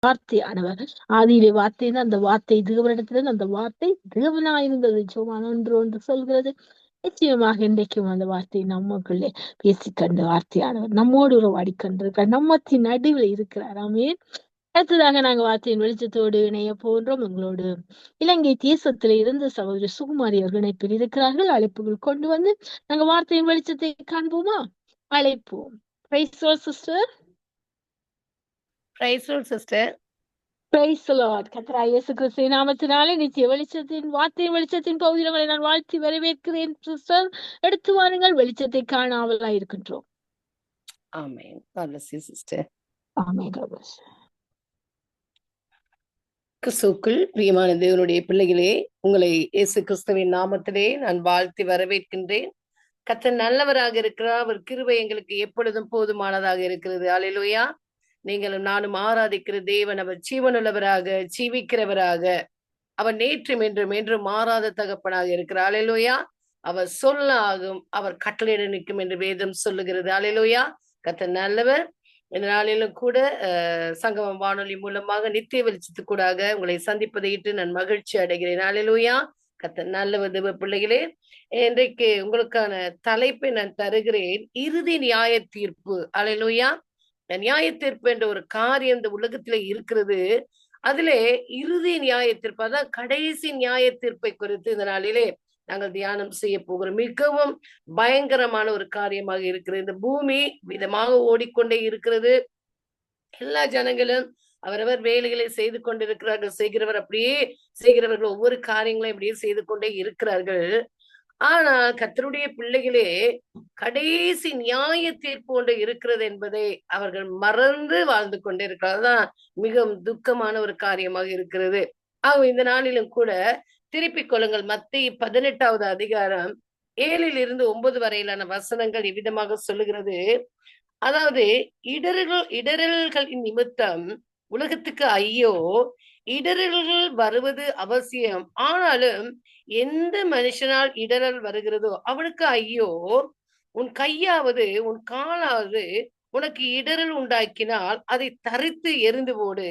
வார்த்தையானவர். ஆதியிலே வார்த்தை, அந்த வார்த்தை தேவனிடத்திலிருந்து, அந்த வார்த்தை தேவனாயிருந்தது. ஜோவான் 1:1 சொல்கிறது. நிச்சயமாக இன்றைக்கும் அந்த வார்த்தை நமக்குள்ளே பேசிக்கொண்டு வார்த்தையானவர் நம்மோடு உறவாடி கொண்டிருக்கிறார், நம்மத்தின் நடுவில் இருக்கிறார். ஆமென். அடுத்ததாக நாங்கள் வார்த்தையின் வெளிச்சத்தோடு இணைய போன்றோம். உங்களோடு இலங்கை தேசத்தில இருந்து சகோதரி சுகுமாரி அவர்கள் இணைப்பில் இருக்கிறார்கள். அழைப்புகள் கொண்டு வந்து நாங்கள் வார்த்தையின் வெளிச்சத்தை காண்போமா? அழைப்போம். Sister. Sister. Praise the Lord. கர்த்தராகிய இயேசு கிறிஸ்துவின் நாமத்தினாலே நித்திய வெளிச்சத்தின் வார்த்தையின் வெளிச்சத்தின் பகுதிகளை நான் வாழ்த்தி வரவேற்கிறேன். சிஸ்டர், எடுத்து வாருங்கள், வெளிச்சத்தை காண ஆவலாய் இருக்கின்றோம். ஆமென். God bless you, sister. Amen. God bless you. கிறிஸ்துவுக்குள் பிரியமான தேவனுடைய பிள்ளைகளே, உங்களை இயேசு கிறிஸ்துவின் நாமத்திலே நான் வாழ்த்தி வரவேற்கின்றேன். கர்த்தர் நல்லவராக இருக்கிறார். அவர் கிருபை எங்களுக்கு எப்பொழுதும் போதுமானதாக இருக்கிறது. அல்லேலூயா. நீங்களும் நானும் ஆராதிக்கிற தேவன் அவர் ஜீவனுள்ளவராக, ஜீவிக்கிறவராக, அவர் நேற்றும் என்றும் மாறாத தகப்பனாக இருக்கிறார். அல்லேலூயா. அவர் சொல்ல ஆகும், அவர் கட்டளையிட நிற்கும் என்று வேதம் சொல்லுகிறது. அல்லேலூயா. கர்த்தர் நல்லவர். இந்த நாளிலும் கூட சங்கமம் வானொலி மூலமாக நித்திய வெளிச்சத்துக்கூடாக உங்களை சந்திப்பதை இட்டு நான் மகிழ்ச்சி அடைகிறேன். அல்லேலூயா. கர்த்தர் நல்லவர். தேவ பிள்ளைகளே, இன்றைக்கு உங்களுக்கான தலைப்பை நான் தருகிறேன், இறுதி நியாய தீர்ப்பு. அல்லேலூயா. நியாய தீர்ப்பு என்ற ஒரு காரியம் இந்த உலகத்திலே இருக்கிறது. அதிலே இறுதி நியாய தீர்ப்பு, அதான் கடைசி நியாய தீர்ப்பை குறித்து இந்த நாளிலே நாங்கள் தியானம் செய்ய போகிறோம். மிகவும் பயங்கரமான ஒரு காரியமாக இருக்கிறது. இந்த பூமி விதமாக ஓடிக்கொண்டே இருக்கிறது. எல்லா ஜனங்களும் அவரவர் வேலைகளை செய்து கொண்டிருக்கிறார்கள். செய்கிறவர்கள் ஒவ்வொரு காரியங்களையும் அப்படியே செய்து கொண்டே இருக்கிறார்கள். ஆனால் கர்த்தருடைய பிள்ளைகளே, கடைசி நியாய தீர்ப்பு ஒன்று இருக்கிறது என்பதை அவர்கள் மறந்து வாழ்ந்து கொண்டிருக்கிறார். அதுதான் மிகவும் துக்கமான ஒரு காரியமாக இருக்கிறது. இந்த நாளிலும் கூட திருப்பிக் கொள்ளுங்கள். மத்தேயு 18வது அதிகாரம் 7-9 வரையிலான வசனங்கள் இவ்விதமாக சொல்லுகிறது. அதாவது, இடரல்களின் நிமித்தம் உலகத்துக்கு ஐயோ, இடரல்கள் வருவது அவசியம். ஆனாலும் எந்த மனுஷனால் இடரல் வருகிறதோ அவனுக்கு ஐயோ. உன் கையாவது உன் காலாவது உனக்கு இடரல் உண்டாக்கினால் அதை தரித்து எறிந்து போடு.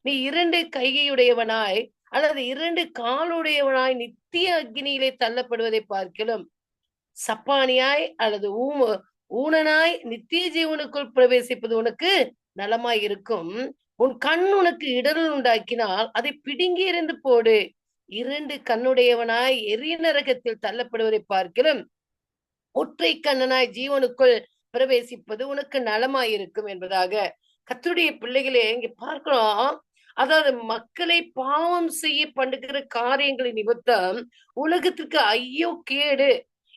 நீ 2 கையுடையவனாய் அல்லது 2 காலுடையவனாய் நித்திய அக்னியிலே தள்ளப்படுவதை பார்க்கலாம் சப்பானியாய் அல்லது ஊனனாய் நித்திய ஜீவனுக்குள் பிரவேசிப்பது உனக்கு நலமாய் இருக்கும். உன் கண் உனக்கு இடரல் உண்டாக்கினால் அதை பிடுங்கி எறிந்து போடு. 2 கண்ணுடையவனாய் எரிய நரகத்தில் தள்ளப்படுவதை பார்க்கலாம் ஒற்றை கண்ணனாய் ஜீவனுக்குள் பிரவேசிப்பது உனக்கு நலமாயிருக்கும் என்பதாக கர்த்தருடைய பிள்ளைகளே இங்க பார்க்கிறோம். அதாவது, மக்களை பாவம் செய்ய பண்ணுகிற காரியங்களின் நிமித்தம் உலகத்துக்கு ஐயோ கேடு.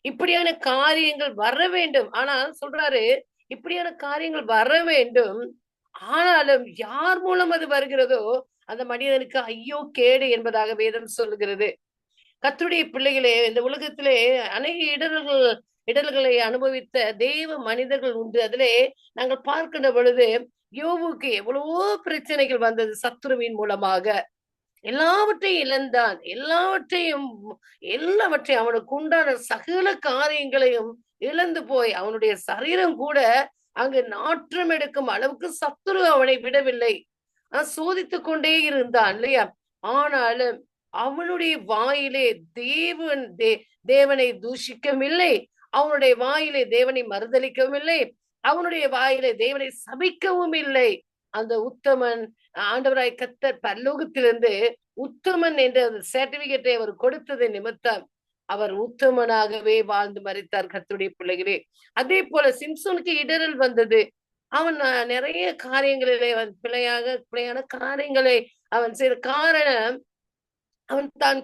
இப்படியான காரியங்கள் வர வேண்டும். ஆனால் சொல்றாரு, இப்படியான காரியங்கள் வர வேண்டும். ஆனாலும் யார் மூலம் அது வருகிறதோ அந்த மனிதனுக்கு ஐயோ கேடு என்பதாக வேதம் சொல்லுகிறது. கர்த்தருடைய பிள்ளைகளே, இந்த உலகத்திலே அநேக இடர்களை அனுபவித்த தேவ மனிதர்கள் உண்டு. அதிலே நாங்கள் பார்க்கின்ற பொழுது யோபுக்கு எவ்வளவோ பிரச்சனைகள் வந்தது. சத்துருவின் மூலமாக எல்லாவற்றையும் இழந்தான். எல்லாவற்றையும் அவனுக்கு உண்டான சகல காரியங்களையும் இழந்து போய் அவனுடைய சரீரம் கூட அங்கு நாற்றம் எடுக்கும் அளவுக்கு சத்துரு அவனை விடவில்லை. சோதித்து கொண்டே இருந்தான் இல்லையா? ஆனாலும் அவனுடைய வாயிலே தேவனை தூஷிக்கவில்லை. அவனுடைய வாயிலே தேவனை மறுதலிக்கவும் இல்லை. அவனுடைய வாயிலே தேவனை சபிக்கவும் இல்லை. அந்த உத்தமன் ஆண்டவராய் கர்த்தர் பரலோகத்திலிருந்து உத்தமன் என்ற சர்டிபிகேட்டை அவர் கொடுத்தது நிமித்தம் அவர் உத்தமனாகவே வாழ்ந்து மரித்தார். கர்த்தருடைய பிள்ளைகளே, அதே போல சிம்சோனுக்கு இடரல் வந்தது. அவன் நிறைய காரியங்களிலே பிழையான காரியங்களை அவன் செய்த காரணம், அவன் தான்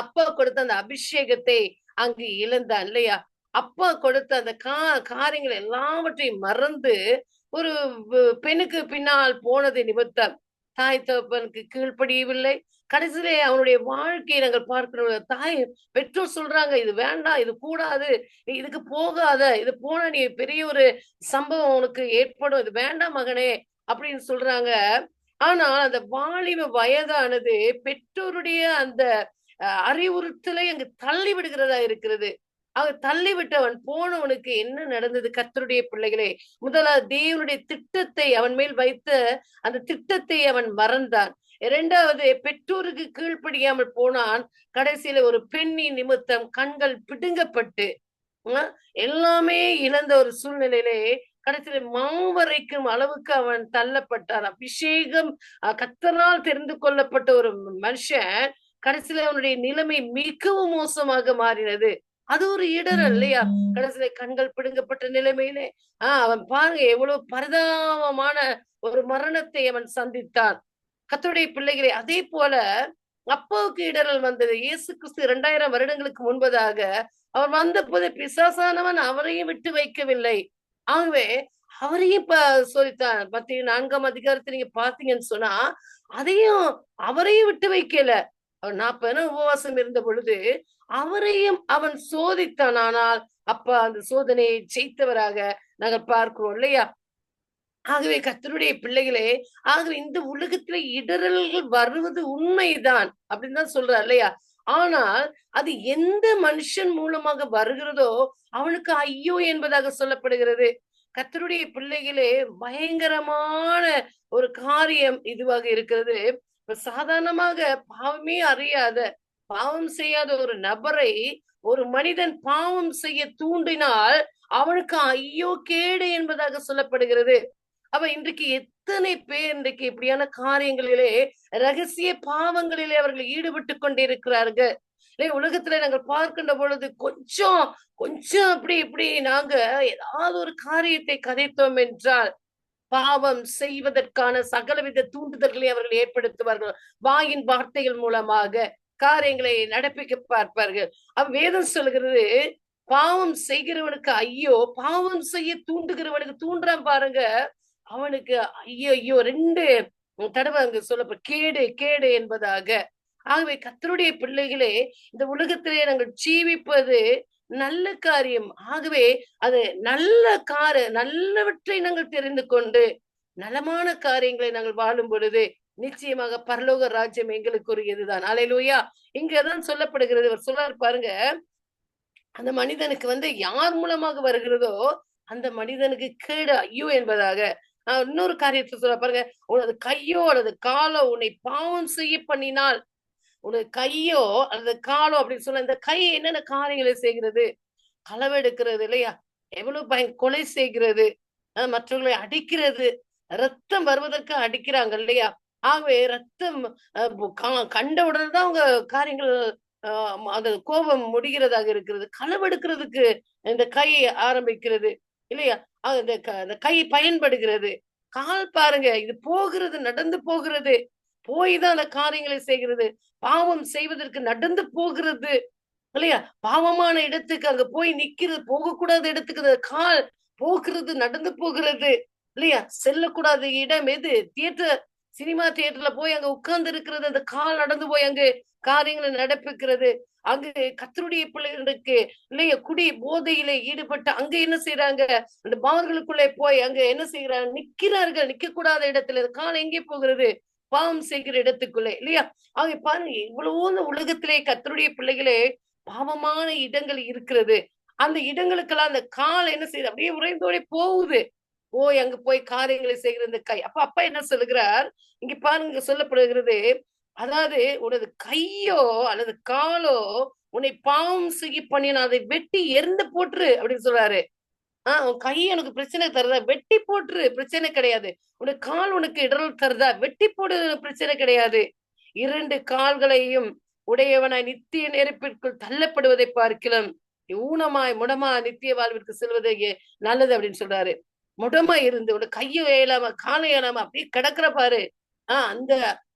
அப்பா கொடுத்த அந்த அபிஷேகத்தை அங்கு இழந்தான் இல்லையா? அப்பா கொடுத்த அந்த காரியங்கள் எல்லாவற்றையும் மறந்து ஒரு பெண்ணுக்கு பின்னால் போனது நிமித்தம் தாய் தகப்பனுக்கு கீழ்ப்படியவில்லை. கடைசியிலே அவனுடைய வாழ்க்கையை நாங்கள் பார்க்கிறோம். பெற்றோர் சொல்றாங்க, இது வேண்டாம், இது கூடாது, நீ இதுக்கு போகாத, இது போனா நீ பெரிய ஒரு சம்பவம் உனக்கு ஏற்படும், இது வேண்டாம் மகனே அப்படின்னு சொல்றாங்க. ஆனால் அந்த வாலிப வயதானது பெற்றோருடைய அந்த அறிவுறுத்தலை அங்கு தள்ளி விடுகிறதா இருக்கிறது. தள்ளி விட்டவன் போனவனுக்கு என்ன நடந்தது? கர்த்தருடைய பிள்ளைகளே, முதலாவது தேவனுடைய திட்டத்தை அவன் மேல் வைத்த அந்த திட்டத்தை அவன் மறந்தான். இரண்டாவது பெற்றோருக்கு கீழ்ப்படியாமல் போனான். கடைசியில ஒரு பெண்ணின் நிமித்தம் கண்கள் பிடுங்கப்பட்டு எல்லாமே இழந்த ஒரு சூழ்நிலையிலே கடைசியில மாவரைக்கும் அளவுக்கு அவன் தள்ளப்பட்டான். அபிஷேகம் கர்த்தரால் தெரிந்து கொள்ளப்பட்ட ஒரு மனுஷன் கடைசியில அவனுடைய நிலைமை மிகவும் மோசமாக மாறினது. அது ஒரு இடரல் இல்லையா? கடைசியில கண்கள் பிடுங்கப்பட்ட நிலைமையிலே அவன் பாருங்க எவ்வளவு பரிதாபமான ஒரு மரணத்தை அவன் சந்தித்தான். கர்த்தருடைய பிள்ளைகளே, அதே போல அப்பாவுக்கு இடரல் வந்தது. இயேசு கிறிஸ்து 2000 வருடங்களுக்கு முன்பதாக அவர் வந்தபோது பிசாசானவன் அவரையும் விட்டு வைக்கவில்லை. ஆகவே அவரையும் சோதித்தான். மத்தேயு 4ஆம் அதிகாரத்தை நீங்க பார்த்தீங்கன்னு சொன்னா, அதையும் அவரையும் விட்டு வைக்கல. அவர் 40 நாள் உபவாசம் இருந்த பொழுது அவரையும் அவன் சோதித்தான். ஆனால் அப்ப அந்த சோதனையை ஜெயித்தவராக நாங்கள் பார்க்கிறோம் இல்லையா? ஆகவே கர்த்தருடைய பிள்ளைகளே, ஆகவே இந்த உலகத்துல இடறல்கள் வருவது உண்மைதான் அப்படின்னு தான் சொல்றார் இல்லையா? ஆனால் அது எந்த மனுஷன் மூலமாக வருகிறதோ அவனுக்கு ஐயோ என்பதாக சொல்லப்படுகிறது. கர்த்தருடைய பிள்ளைகளே, பயங்கரமான ஒரு காரியம் இதுவாக இருக்கிறது. இப்ப சாதாரணமாக பாவமே அறியாத, பாவம் செய்யாத ஒரு நபரை ஒரு மனிதன் பாவம் செய்ய தூண்டினால் அவனுக்கு ஐயோ கேடு என்பதாக சொல்லப்படுகிறது. அப்ப இன்றைக்கு எத்தனை பேர் இன்றைக்கு இப்படியான காரியங்களிலே ரகசிய பாவங்களிலே அவர்கள் ஈடுபட்டு கொண்டிருக்கிறார்கள். உலகத்துல நாங்கள் பார்க்கின்ற பொழுது கொஞ்சம் கொஞ்சம் அப்படி இப்படி நாங்க ஏதாவது ஒரு காரியத்தை கதைத்தோம் என்றால் பாவம் செய்வதற்கான சகலவித தூண்டுதல்களை அவர்கள் ஏற்படுத்துவார்கள். வாயின் வார்த்தைகள் மூலமாக காரியங்களை நடப்பிக்க பார்ப்பார்கள். வேதம் சொல்கிறது, பாவம் செய்கிறவனுக்கு ஐயோ, பாவம் செய்ய தூண்டுகிறவனுக்கு தூண்டுறான் பாருங்க, அவனுக்கு ஐயோ ஐயோ 2 தடவை அங்கு சொல்லப்ப கேடு கேடு என்பதாக. ஆகவே கர்த்தருடைய பிள்ளைகளே, இந்த உலகத்திலே நாங்கள் ஜீவிப்பது நல்ல காரியம். ஆகவே அது நல்லவற்றை நாங்கள் தெரிந்து கொண்டு நலமான காரியங்களை நாங்கள் வாழும் பொழுது நிச்சயமாக பரலோக ராஜ்யம் எங்களுக்குரியதுதான். அல்லேலூயா. இங்கதான் சொல்லப்படுகிறது. அவர் சொல்றாரு பாருங்க, அந்த மனிதனுக்கு யார் மூலமாக வருகிறதோ அந்த மனிதனுக்கு கேடு ஐயோ என்பதாக. இன்னொரு காரியத்தை சொல்ல பாருங்க, உனது கையோ அல்லது காலோ உன்னை பாவம் செய்ய பண்ணினால், உனது கையோ அல்லது காலோ அப்படின்னு சொல்ல, இந்த கை என்னென்ன காரியங்களை செய்கிறது? களவெடுக்கிறது இல்லையா? எவ்வளவு கொலை செய்கிறது, மற்றவர்களை அடிக்கிறது, ரத்தம் வருவதற்கு அடிக்கிறாங்க இல்லையா? ஆகவே ரத்தம் கண்ட உடனே தான் அவங்க காரியங்கள் அந்த கோபம் முடிகிறதாக இருக்கிறது. களவெடுக்கிறதுக்கு இந்த கை ஆரம்பிக்கிறது இல்லையா? இந்த கை பயன்படுகிறது. கால் பாருங்க, இது போகிறது, நடந்து போகிறது, போய் தான் அந்த காரியங்களை செய்கிறது. பாவம் செய்வதற்கு நடந்து போகிறது இல்லையா? பாவமான இடத்துக்கு அங்க போய் நிக்கிறது, போகக்கூடாத இடத்துக்கு கால் போகிறது, நடந்து போகிறது இல்லையா? செல்லக்கூடாத இடம் எது? தியேட்டர், சினிமா தியேட்டர்ல போய் அங்க உட்கார்ந்து இருக்கிறது, அந்த கால் நடந்து போய் அங்கு காரியங்களை நடப்பிக்கிறது. அங்கு கர்த்தருடைய பிள்ளைகளுக்கு இல்லையா குடி போதையில ஈடுபட்டு அங்க என்ன செய்யறாங்க? அந்த பார்களுக்குள்ளே போய் அங்க என்ன செய்யறாங்க? நிக்கிறார்கள். நிக்க கூடாத இடத்துல கால் எங்கே போகிறது? பாவம் செய்கிற இடத்துக்குள்ளே இல்லையா? ஆக பாருங்க, இவ்வளவோ இந்த உலகத்திலே கர்த்தருடைய பிள்ளைகளே பாவமான இடங்கள் இருக்கிறது. அந்த இடங்களுக்கெல்லாம் அந்த கால் என்ன செய்யுது? அப்படியே உறைந்தோடே போகுது. போய் அங்க போய் காரியங்களை செய்கிற இந்த கை. அப்பா என்ன சொல்லுகிறார்? இங்க பாருங்க, சொல்லப்படுகிறது, அதாவது உனது கையோ அல்லது காலோ உன்னை பாவம் செய்ய பண்ணின அதை வெட்டி எரிந்து போட்டுரு அப்படின்னு சொல்றாரு. உன் கை உனக்கு பிரச்சனை தருதா? வெட்டி போட்டுரு, பிரச்சனை கிடையாது. உனக்கு கால் உனக்கு இடரல் தருதா? வெட்டி போடு, பிரச்சனை கிடையாது. 2 கால்களையும் உடையவனாய் நித்திய நெருப்பிற்குள் தள்ளப்படுவதை பார்க்கலாம் ஊனமாய் முடமா நித்திய வாழ்விற்கு செல்வதே நல்லது அப்படின்னு சொல்றாரு. முடமா இருந்து உனக்கு கையும் ஏலாம காலம் ஏலாம அப்படியே கிடக்குற பாரு,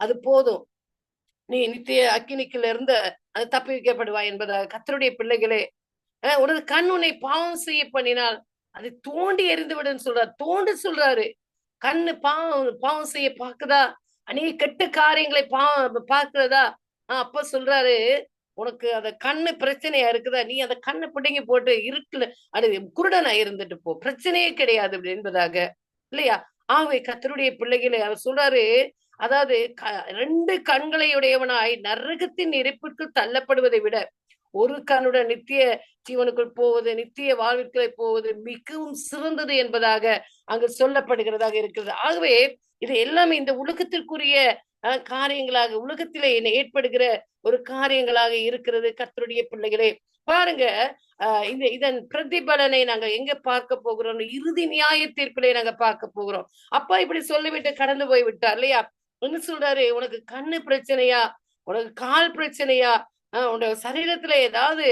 அது போதும், நீ நித்திய அக்கினிக்குள்ள இருந்து அது தப்பி வைக்கப்படுவாய் என்பதாக. கர்த்தருடைய பிள்ளைகளே, உனது கண் உன்னை பாவம் செய்ய பண்ணினால் அதை தோண்டி எறிந்து விடுன்னு சொல்றாரு. தோண்டி சொல்றாரு. கண்ணு பாவம் செய்ய பாக்குதா? அநேக கெட்ட காரியங்களை பாக்குறதா? அப்ப சொல்றாரு, உனக்கு அந்த கண்ணு பிரச்சனையா இருக்குதா? நீ அந்த கண்ணை பிடுங்கி போட்டு இருட்டுல அது குருடனா இருந்துட்டு போ, பிரச்சனையே கிடையாது என்பதாக இல்லையா? ஆகவே கர்த்தருடைய பிள்ளைகளை அவர் சொல்றாரு, அதாவது 2 கண்களை உடையவனாய் நரகத்தின் நெருப்பிற்குள் தள்ளப்படுவதை விட ஒரு கண்ணுடன் நித்திய ஜீவனுக்குள் போவது, நித்திய வாழ்விற்குள்ளே போவது மிகவும் சிறந்தது என்பதாக அங்கு சொல்லப்படுகிறதாக இருக்கிறது. ஆகவே இது எல்லாமே இந்த உலகத்திற்குரிய காரியங்களாக, உலகத்திலே ஏற்படுகிற ஒரு காரியங்களாக இருக்கிறது. கர்த்தருடைய பிள்ளைகளே, பாருங்க, இதன் பிரதிபலனை நாங்க எங்க பார்க்க போகிறோம்? இறுதி நியாய தீர்ப்பிலே நாங்க பார்க்க போகிறோம். அப்பா இப்படி சொல்லிவிட்டு கடந்து போய் விட்டார் இல்லையா? என்ன சொல்றாரு? உனக்கு கண்ணு பிரச்சனையா, உனக்கு கால் பிரச்சனையா, உன்னோட சரீரத்துல ஏதாவது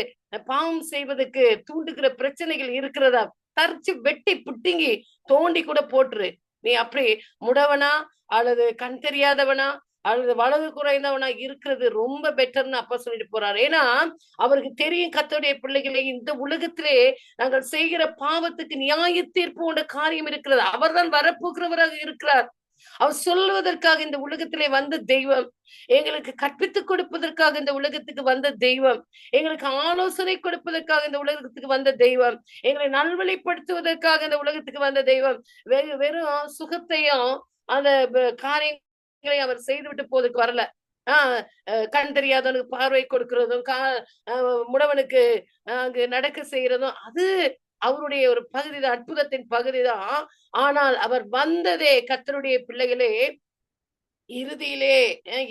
பாவம் செய்வதற்கு தூண்டுகிற பிரச்சனைகள் இருக்கிறதா? தரிச்சு வெட்டி புட்டிங்கி தோண்டி கூட போட்டுரு. நீ அப்படி முடவனா அல்லது கண் தெரியாதவனா அல்லது வலது குறைந்தவனா இருக்கிறது ரொம்ப பெட்டர்னு அப்பா சொல்லிட்டு போறாரு. ஏன்னா அவருக்கு தெரியும், கர்த்தருடைய பிள்ளைகளே, இந்த உலகத்திலே நாங்கள் செய்கிற பாவத்துக்கு நியாய தீர்ப்பு உண்ட காரியம் இருக்கிறது. அவர்தான் வரப்போகிறவராக இருக்கிறார். அவர் சொல்லுவதற்காக இந்த உலகத்திலே வந்த தெய்வம், எங்களுக்கு கற்பித்துக் கொடுப்பதற்காக இந்த உலகத்துக்கு வந்த தெய்வம், எங்களுக்கு ஆலோசனை கொடுப்பதற்காக இந்த உலகத்துக்கு வந்த தெய்வம், எங்களை நல்வழிப்படுத்துவதற்காக இந்த உலகத்துக்கு வந்த தெய்வம். வெறும் சுகத்தையும் அந்த காரியங்களை அவர் செய்துவிட்டு போவதற்கு வரல. கண் தெரியாதவனுக்கு பார்வை கொடுக்கிறதும், முடவனுக்கு அங்கு நடக்க செய்யறதும் அது அவருடைய ஒரு பகுதிதான், அற்புதத்தின் பகுதிதான். ஆனால் அவர் வந்ததே, கர்த்தருடைய பிள்ளைகளே, இறுதியிலே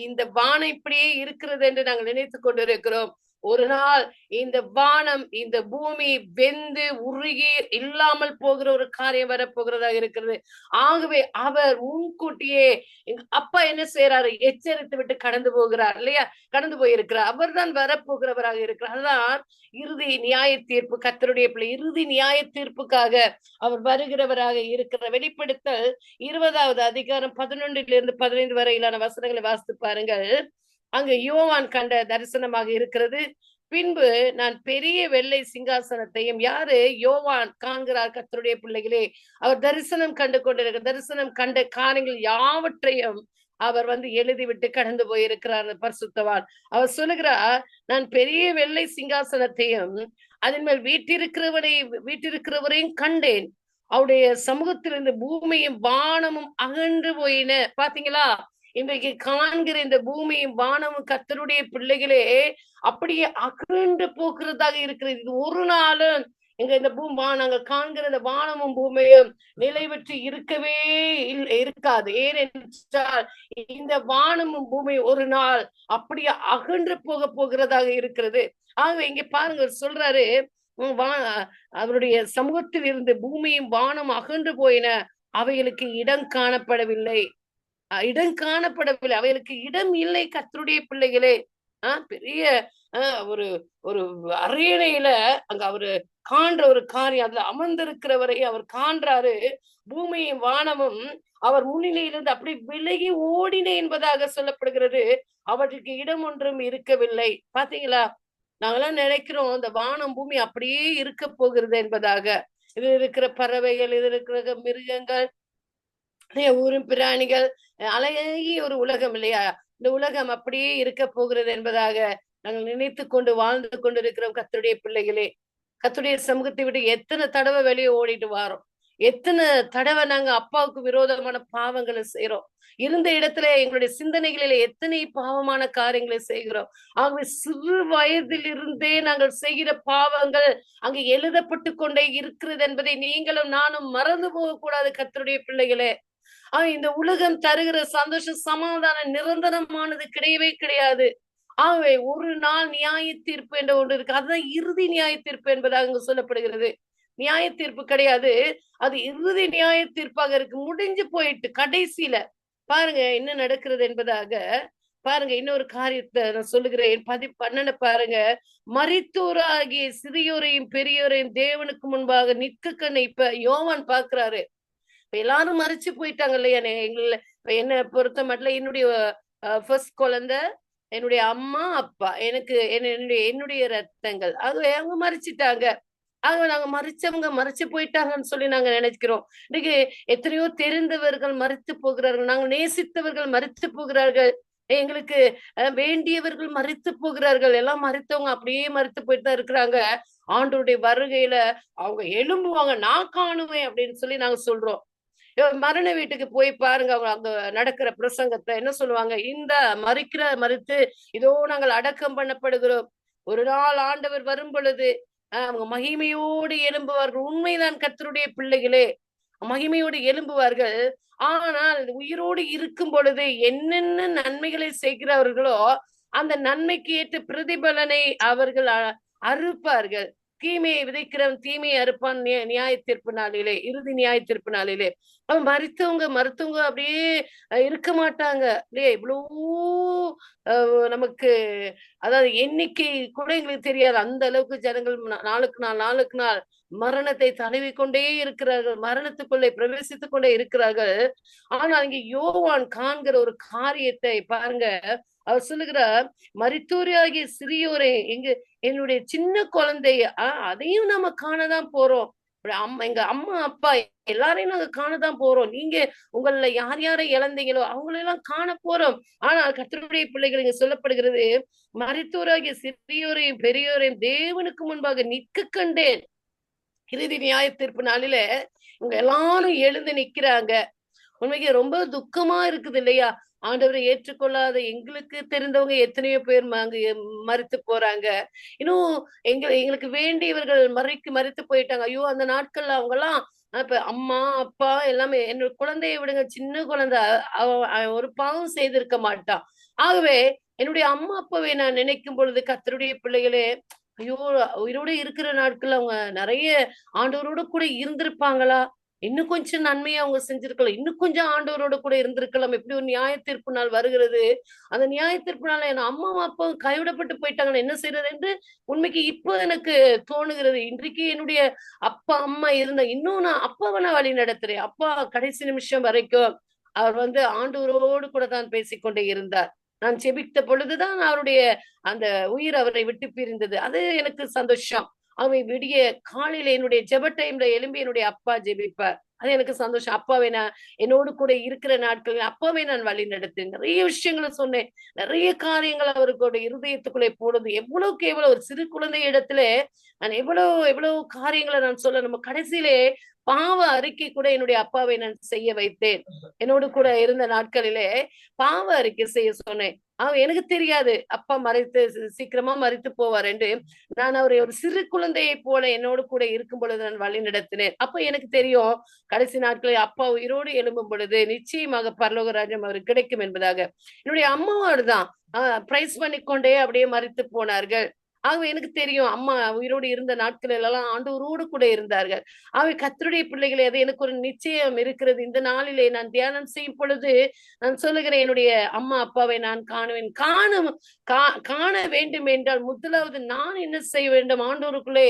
இந்த வானம் இப்படியே இருக்கிறது என்று நாங்கள் நினைத்துக் கொண்டிருக்கிறோம். ஒரு நாள் இந்த வானம், இந்த பூமி வெந்து உருகி இல்லாமல் போகிற ஒரு காரியம் வரப்போகிறதாக இருக்கிறது. ஆகவே அவர் முன்கூட்டியே அப்பா என்ன செய்யறாரு? எச்சரித்து விட்டு கடந்து போகிறார் இல்லையா? கடந்து போயிருக்கிறார். அவர் தான் வரப்போகிறவராக இருக்கிறார். அதுதான் இறுதி நியாய தீர்ப்பு. கர்த்தருடைய பிள்ளை இறுதி நியாய தீர்ப்புக்காக அவர் வருகிறவராக இருக்கிற. வெளிப்படுத்தல் 20வது அதிகாரம் 11-15 வரையிலான வசனங்களை வாசித்து பாருங்கள். அங்கு யோவான் கண்ட தரிசனமாக இருக்கிறது. பின்பு நான் பெரிய வெள்ளை சிங்காசனத்தையும், யாரு? யோவான் காண்கிறார். கர்த்தருடைய பிள்ளைகளே, அவர் தரிசனம் கண்டு கொண்டிருக்க, தரிசனம் கண்ட காரியங்கள் யாவற்றையும் அவர் எழுதிவிட்டு கடந்து போயிருக்கிறார் பரிசுத்தவான். அவர் சொல்லுகிறார், நான் பெரிய வெள்ளை சிங்காசனத்தையும் அதன் மேல் வீட்டிருக்கிறவரையும் கண்டேன். அவருடைய சமூகத்திலிருந்து பூமியும் வானமும் அகன்று போயின. பாத்தீங்களா? இன்றைக்கு காண்கிற இந்த பூமியும் வானமும் கர்த்தருடைய பிள்ளைகளே அப்படியே அகன்று போகிறதாக இருக்கிறது. இது ஒரு நாளும் இந்த நாங்கள் காண்கிற இந்த வானமும் பூமியும் நிலை பெற்று இருக்கவே இருக்காது. ஏனென்றால் இந்த வானமும் பூமி ஒரு நாள் அப்படியே அகன்று போகிறதாக இருக்கிறது. ஆகவே இங்க பாருங்க, சொல்றாரு, அவருடைய சமூகத்தில் இருந்து பூமியும் வானம் அகன்று போயின, அவைகளுக்கு இடம் காணப்படவில்லை. அவைகளுக்கு இடம் இல்லை. கர்த்தருடைய பிள்ளைகளே, பெரிய ஒரு ஒரு அரியணையில அங்க அவரு காண்ற ஒரு காரியம், அதுல அமர்ந்திருக்கிறவரை அவர் காண்றாரு. பூமியும் வானமும் அவர் முன்னிலையிலிருந்து அப்படி விலகி ஓடின என்பதாக சொல்லப்படுகிறது. அவற்றுக்கு இடம் ஒன்றும் இருக்கவில்லை. பாத்தீங்களா? நாங்கெல்லாம் நினைக்கிறோம் இந்த வானம் பூமி அப்படியே இருக்க போகிறது என்பதாக. இது இருக்கிற பறவைகள், இது இருக்கிற மிருகங்கள், ஊரும் பிராணிகள், அழகிய ஒரு உலகம் இல்லையா? இந்த உலகம் அப்படியே இருக்க போகிறது என்பதாக நாங்கள் நினைத்து கொண்டு வாழ்ந்து கொண்டிருக்கிறோம். கர்த்தருடைய பிள்ளைகளே, கர்த்தருடைய சமூகத்தை விட்டு எத்தனை தடவை வெளியே ஓடிட்டு வாரோம், எத்தனை தடவை நாங்க அப்பாவுக்கு விரோதமான பாவங்களை செய்யறோம், இருந்த இடத்துல எங்களுடைய சிந்தனைகளில எத்தனை பாவமான காரியங்களை செய்கிறோம். ஆகவே சிறு வயதில் இருந்தே நாங்கள் செய்கிற பாவங்கள் அங்கு எழுதப்பட்டு கொண்டே இருக்கிறது என்பதை நீங்களும் நானும் மறந்து போக கூடாது. கர்த்தருடைய பிள்ளைகளே, இந்த உலகம் தருகிற சந்தோஷம், சமாதானம் நிரந்தரமானது கிடையவே கிடையாது. ஆகவே ஒரு நாள் நியாய தீர்ப்பு என்ற ஒன்று இருக்கு. அதுதான் இறுதி நியாய தீர்ப்பு என்பதாக அங்கு சொல்லப்படுகிறது. நியாய தீர்ப்பு கிடையாது, அது இறுதி நியாய தீர்ப்பாக இருக்கு. முடிஞ்சு போயிட்டு கடைசியில பாருங்க என்ன நடக்கிறது என்பதாக. பாருங்க, இன்னொரு காரியத்தை நான் சொல்லுகிறேன். 12 பாருங்க. மரித்தோராகிய சிறியோரையும் பெரியோரையும் தேவனுக்கு முன்பாக நிற்க கண்ணை இப்ப யோவான் பாக்குறாரு. இப்ப எல்லாரும் மறிச்சு போயிட்டாங்க இல்லையா? என்ன பொறுத்த மட்டும் என்னுடைய ஃபர்ஸ்ட் குழந்தை, என்னுடைய அம்மா அப்பா, என்னுடைய ரத்தங்கள், ஆகவே அவங்க மறிச்சிட்டாங்க. ஆகவே நாங்க மறிச்சு போயிட்டாங்கன்னு சொல்லி நாங்க நினைக்கிறோம். இன்னைக்கு எத்தனையோ தெரிந்தவர்கள் மறித்து போகிறார்கள், நாங்கள் நேசித்தவர்கள் மறித்து போகிறார்கள், எங்களுக்கு வேண்டியவர்கள் மறித்து போகிறார்கள். எல்லாம் மறித்தவங்க அப்படியே மறித்து போயிட்டு தான் இருக்கிறாங்க. ஆண்டவருடைய வருகையில அவங்க எழும்புவாங்க, நான் காணுவேன் அப்படின்னு சொல்லி நாங்க சொல்றோம். மரண வீட்டுக்கு போய் பாருங்க, அவங்க அங்க நடக்கிற பிரசங்கத்தை என்ன சொல்லுவாங்க? இந்த மறித்து இதோ நாங்கள் அடக்கம் பண்ணப்படுகிறோம், ஒரு நாள் ஆண்டவர் வரும் பொழுது அவங்க மகிமையோடு எழும்புவார்கள். உண்மைதான் கர்த்தருடைய பிள்ளைகளே, மகிமையோடு எழும்புவார்கள். ஆனால் உயிரோடு இருக்கும் பொழுது என்னென்ன நன்மைகளை செய்கிறவர்களோ அந்த நன்மைக்கு ஏற்ற பிரதிபலனை அவர்கள் அறுப்பார்கள். தீமையை விதைக்கிறவன் தீமையை அறுப்பான் நியாய தீர்ப்பு நாளிலே, இறுதி நியாய தீர்ப்பு நாளிலே. அவன் மருத்துவங்க அப்படியே இருக்க மாட்டாங்க இல்லையா? இவ்வளவு நமக்கு அதாவது எண்ணிக்கை கூட எங்களுக்கு தெரியாது. அந்த அளவுக்கு ஜனங்கள் நாளுக்கு நாள் மரணத்தை தழுவி கொண்டே இருக்கிறார்கள், மரணத்துக்குள்ளே பிரவேசித்துக் கொண்டே இருக்கிறார்கள். ஆனால் இங்க யோவான் காண்கிற ஒரு காரியத்தை பாருங்க. அவர் சொல்லுகிறார், மரித்தோராகிய சிறியோரை என்னுடைய சின்ன குழந்தைய அதையும் நம்ம காணதான் போறோம். எங்க அம்மா அப்பா எல்லாரையும் நாங்க காணதான் போறோம். நீங்க உங்கள யார் யாரை இழந்தீங்களோ அவங்களெல்லாம் காண போறோம். ஆனால் கர்த்தருடைய பிள்ளைகள் இங்க சொல்லப்படுகிறது, மரித்தோராகிய சிறியோரையும் பெரியோரையும் தேவனுக்கு முன்பாக நிற்க கண்டேன். இறுதி நியாய தீர்ப்பு நாளில இவங்க எல்லாரும் எழுந்து நிக்கிறாங்க. உண்மைக்கு ரொம்ப துக்கமா இருக்குது இல்லையா? ஆண்டவரை ஏற்றுக்கொள்ளாத எங்களுக்கு தெரிந்தவங்க எத்தனையோ பேர் மறித்து போறாங்க. இன்னும் எங்களுக்கு வேண்டியவர்கள் மறித்து போயிட்டாங்க. ஐயோ, அந்த நாட்கள்ல அவங்க எல்லாம் இப்ப அம்மா அப்பா எல்லாமே, என்னோட குழந்தைய விடுங்க, சின்ன குழந்தை, ஒரு பாவம் செய்திருக்க மாட்டான். ஆகவே என்னுடைய அம்மா அப்பாவை நான் நினைக்கும் பொழுது கர்த்தருடைய பிள்ளைகளே, ஐயோ, உயிரோட இருக்கிற நாட்கள் அவங்க நிறைய ஆண்டவரோட கூட இருந்திருப்பாங்களா? இன்னும் கொஞ்சம் நன்மையா அவங்க செஞ்சிருக்கலாம், இன்னும் கொஞ்சம் ஆண்டவரோட கூட இருந்திருக்கலாம். எப்படி ஒரு நியாய தீர்ப்பு நாள் வருகிறது, அந்த நியாய தீர்ப்பு நாள் என் அம்மா அப்பாவும் கைவிடப்பட்டு போயிட்டாங்கன்னு என்ன செய்யறது என்று உண்மைக்கு இப்போ எனக்கு தோணுகிறது. இன்றைக்கு என்னுடைய அப்பா அம்மா இருந்த இன்னும் நான் அப்பாவை நான் வழி நடத்துறேன். அப்பா கடைசி நிமிஷம் வரைக்கும் அவர் ஆண்டவரோடு கூட தான் பேசிக்கொண்டே இருந்தார். நான் செபித்த பொழுதுதான் அவருடைய அந்த உயிர் அவரை விட்டு பிரிந்தது. அது எனக்கு சந்தோஷம். அவன் விடிய காலையில என்னுடைய ஜெப டைம்ல எழும்பி என்னுடைய அப்பா ஜெபிப்பார். அது எனக்கு சந்தோஷம். அப்பாவை நான் என்னோடு கூட இருக்கிற நாட்களில் அப்பாவை நான் வழி நடத்தேன். நிறைய விஷயங்களை சொன்னேன். நிறைய காரியங்கள் அவருடைய இருதயத்துக்குள்ளே போடுது. எவ்வளவுக்கு எவ்வளவு ஒரு சிறு குழந்தை இடத்துல நான் எவ்வளவு காரியங்களை நான் சொல்ல, நம்ம கடைசியிலே பாவ அறிக்கை கூட என்னுடைய அப்பாவை நான் செய்ய வைத்தேன். என்னோடு கூட இருந்த நாட்களிலே பாவ அறிக்கை செய்ய சொன்னேன். எனக்கு தெரியாது அப்பா சீக்கிரமா மறித்து போவார் என்று. நான் அவரை ஒரு சிறு குழந்தையை போல என்னோடு கூட இருக்கும் பொழுது நான் வழி நடத்தினேன். அப்ப எனக்கு தெரியும், கடைசி நாட்களில் அப்பா உயிரோடு எழும்பும் பொழுது நிச்சயமாக பரலோக ராஜ்யம் அவருக்கு கிடைக்கும் என்பதாக. என்னுடைய அம்மாவோடு தான் பிரைஸ் பண்ணிக்கொண்டே அப்படியே மறித்து போனார்கள். ஆகவே எனக்கு தெரியும், அம்மா உயிரோடு இருந்த நாட்களில் எல்லாம் ஆண்டவரோடு கூட இருந்தார்கள். ஆகவே கர்த்தருடைய பிள்ளைகளே, அது எனக்கு ஒரு நிச்சயம் இருக்கிறது. இந்த நாளிலே நான் தியானம் செய்யும் பொழுது நான் சொல்லுகிறேன், என்னுடைய அம்மா அப்பாவை நான் காணுவேன். காண வேண்டும் என்றால் முதலாவது நான் என்ன செய்ய வேண்டும்? ஆண்டவருக்குள்ளே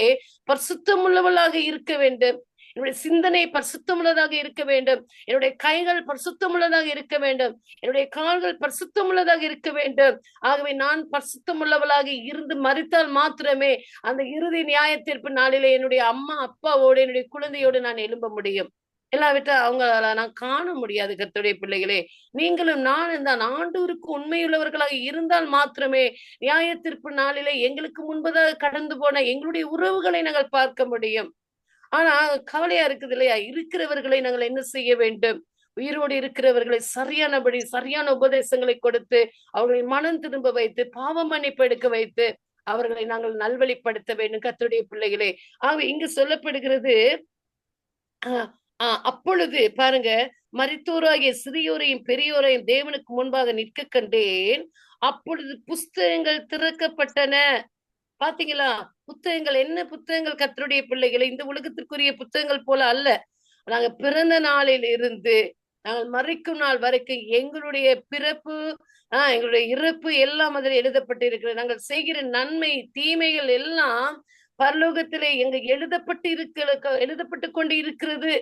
பரிசுத்தம் உள்ளவளாக இருக்க வேண்டும். என்னுடைய சிந்தனை பரிசுத்தமுள்ளதாக இருக்க வேண்டும். என்னுடைய கைகள் பரிசுத்தமுள்ளதாக இருக்க வேண்டும். என்னுடைய கால்கள் பரிசுத்தமுள்ளதாக இருக்க வேண்டும். ஆகவே நான் பரிசுத்தமுள்ளவளாக இருந்து மரித்தால் மாத்திரமே அந்த இறுதி நியாய தீர்ப்பு நாளிலே என்னுடைய அம்மா அப்பாவோடு என்னுடைய குழந்தையோடு நான் எழும்ப முடியும். இல்லாவிட்டா அவங்களால நான் காண முடியாது. கர்த்தருடைய பிள்ளைகளே, நீங்களும் நானும் தான் ஆண்டவருக்கு உண்மையுள்ளவர்களாக இருந்தால் மாத்திரமே நியாய தீர்ப்பு நாளிலே எங்களுக்கு முன்பதாக கடந்து போன எங்களுடைய உறவுகளை நாங்கள் பார்க்க முடியும். ஆனா கவலையா இருக்குது இல்லையா? இருக்கிறவர்களை நாங்கள் என்ன செய்ய வேண்டும்? உயிரோடு இருக்கிறவர்களை சரியான உபதேசங்களை கொடுத்து அவர்களை மனம் திரும்ப வைத்து பாவ மன்னிப்பு எடுக்க வைத்து அவர்களை நாங்கள் நல்வழிப்படுத்த வேண்டும். கர்த்தருடைய பிள்ளைகளே, இங்கு சொல்லப்படுகிறது, அப்பொழுது பாருங்க, மரித்தோராகிய சிறியோரையும் பெரியோரையும் தேவனுக்கு முன்பாக நிற்க கண்டேன். அப்பொழுது புஸ்தகங்கள் திறக்கப்பட்டன. பாத்தீங்களா? புத்தகங்கள், என்ன புத்தகங்கள்? கர்த்தருடைய பிள்ளைகளை, இந்த உலகத்திற்குரிய புத்தகங்கள் போல அல்ல. நாங்க பிறந்த நாளில் இருந்து நாங்கள் மறிக்கும் நாள் வரைக்கும் எங்களுடைய பிறப்பு எங்களுடைய இறப்பு எல்லாம் அதில் எழுதப்பட்டு இருக்கிறது. நாங்கள் செய்கிற நன்மை தீமைகள் எல்லாம் பரலோகத்திலே எங்க எழுதப்பட்டு கொண்டு இருக்கிறது.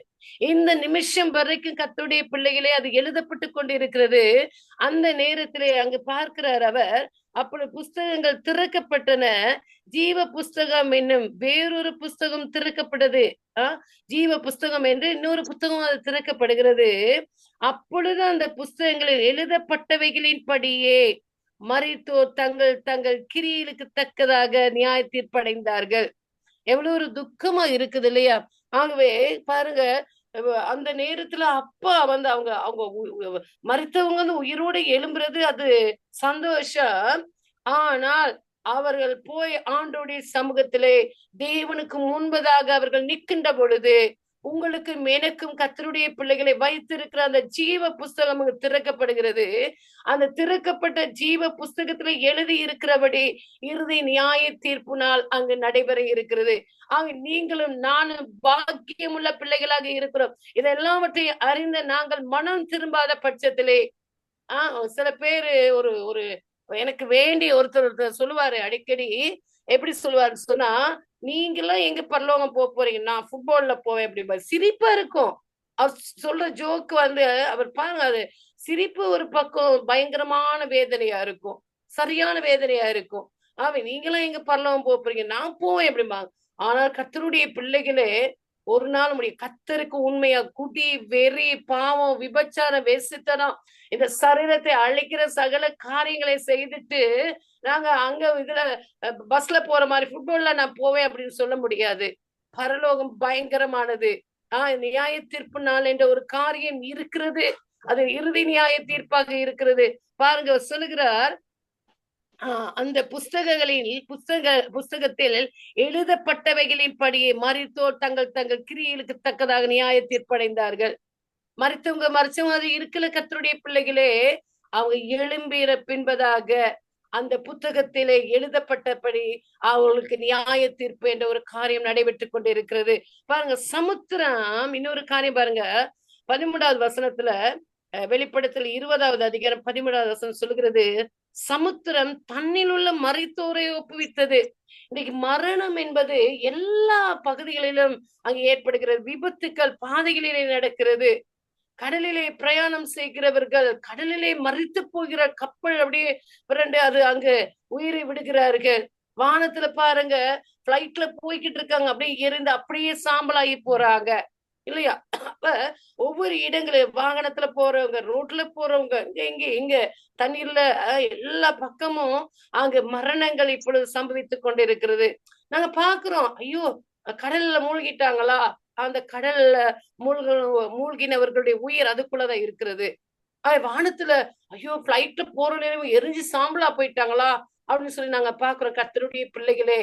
இந்த நிமிஷம் வரைக்கும் கர்த்தருடைய பிள்ளைகளே அது எழுதப்பட்டு கொண்டு இருக்கிறது. அந்த நேரத்திலே அங்கு பார்க்கிறார் அவர், அப்பொழுது புஸ்தகங்கள் திறக்கப்பட்டன. ஜீவ புஸ்தகம் என்னும் வேறொரு புஸ்தகம் திறக்கப்பட்டது. ஜீவ புஸ்தகம் என்று இன்னொரு புத்தகம் அது திறக்கப்படுகிறது. அப்பொழுது அந்த புஸ்தகங்களில் எழுதப்பட்டவைகளின் படியே மரித்தோர் தங்கள் தங்கள் கிரியைகளுக்கு தக்கதாக நியாய தீர்ப்படைந்தார்கள். எவ்வளவு ஒரு துக்கமா இருக்குது இல்லையா? ஆகவே பாருங்க, அந்த நேரத்துல அப்பா அவங்க மரித்தவங்க உயிரோடு எழும்புறது அது சந்தோஷம். ஆனால் அவர்கள் போய் ஆண்டோடைய சமூகத்திலே தேவனுக்கு முன்பதாக அவர்கள் நிற்கின்ற பொழுது உங்களுக்கும் எனக்கும் கர்த்தருடைய பிள்ளைகளை வைத்திருக்கிற அந்த ஜீவ புஸ்தகம் திறக்கப்படுகிறது. அந்த திறக்கப்பட்ட ஜீவ புஸ்தகத்துல எழுதி இருக்கிறபடி இறுதி நியாய தீர்ப்பு நாள் அங்கு நடைபெற இருக்கிறது. ஆக நீங்களும் நானும் பாக்கியமுள்ள பிள்ளைகளாக இருக்கிறோம். இதெல்லாவற்றையும் அறிந்த நாங்கள் மனம் திரும்பாத பட்சத்திலே சில பேரு ஒரு ஒரு எனக்கு வேண்டிய ஒருத்தர் சொல்லுவாரு அடிக்கடி. எப்படி சொல்லுவாரு சொன்னா, நீங்களாம் எங்க பரலோகம் போறீங்க, நான் ஃபுட்பால்ல போவேன் அப்படி. சிரிப்பா இருக்கும் அவர் சொல்ற ஜோக்கு. அவர் பாருங்க, அது சிரிப்பு ஒரு பக்கம் பயங்கரமான வேதனையா இருக்கும், சரியான வேதனையா இருக்கும். நீங்களாம் எங்க பரலோகம் போறீங்க, நான் போவேன் அப்படிம்பாங்க. ஆனால் கர்த்தருடைய பிள்ளைகளே ஒரு நாள் முடியும். கர்த்தருக்கு உண்மையா குடி, வெறி, பாவம், விபச்சாரம், வேசித்தனம், இந்த சரீரத்தை அழிக்கிற சகல காரியங்களை செய்துட்டு நாங்க அங்க இதுல பஸ்ல போற மாதிரி ஃபுட்பால்ல நான் போவேன் அப்படின்னு சொல்ல முடியாது. பரலோகம் பயங்கரமானது. நியாய தீர்ப்பு நாள் என்ற ஒரு காரியம் இருக்கிறது. அது இறுதி நியாய தீர்ப்பாக இருக்கிறது. பாருங்க, சொல்லுகிறார், அந்த புஸ்தகத்தில் எழுதப்பட்டவைகளின் படியே மரித்தோர் தங்கள் தங்கள் கிரியைகளுக்கு தக்கதாக நியாய தீர்ப்படைந்தார்கள். மரித்தவங்க மறைச்ச மாதிரி இருக்கல கர்த்தருடைய பிள்ளைகளே. அவங்க எழும்பிற பின்பதாக அந்த புத்தகத்திலே எழுதப்பட்டபடி அவங்களுக்கு நியாய தீர்ப்பு என்ற ஒரு காரியம் நடைபெற்று கொண்டு இருக்கிறது. பாருங்க, சமுத்திரம் இன்னொரு காரியம் பாருங்க. 13வது வசனத்துல, வெளிப்படுத்தல் 20வது அதிகாரம் 13வது வசனம் சொல்லுகிறது, சமுத்திரம் தன்னில் உள்ள மரித்தோரை ஒப்புவித்தது. இன்னைக்கு மரணம் என்பது எல்லா பகுதிகளிலும் அங்கு ஏற்படுகிறது. விபத்துக்கள் பாதைகளிலே நடக்கிறது. கடலிலே பிரயாணம் செய்கிறவர்கள் கடலிலே மரித்து போகிற கப்பல் அப்படியே பிறண்டு அது அங்கு உயிரை விடுகிறார்கள். வானத்துல பாருங்க, பிளைட்ல போய்கிட்டு இருக்காங்க, அப்படியே எரிந்து அப்படியே சாம்பலாகி போறாங்க இல்லையா? அப்ப ஒவ்வொரு இடங்களும் வாகனத்துல போறவங்க, ரோட்ல போறவங்க, இங்க தண்ணீர்ல எல்லா பக்கமும் அங்கு மரணங்கள் இப்பொழுது சம்பவித்துக் கொண்டிருக்கிறது. நாங்க பாக்குறோம், ஐயோ கடல்ல மூழ்கிட்டாங்களா, அந்த கடல்ல மூழ்கினவர்களுடைய உயிர் அதுக்குள்ளதான் இருக்கிறது. வானத்துல ஐயோ பிளைட்ல போற நேரம் எரிஞ்சு சாம்பலா போயிட்டாங்களா அப்படின்னு சொல்லி நாங்க பாக்குறோம். கர்த்தருடைய பிள்ளைகளே,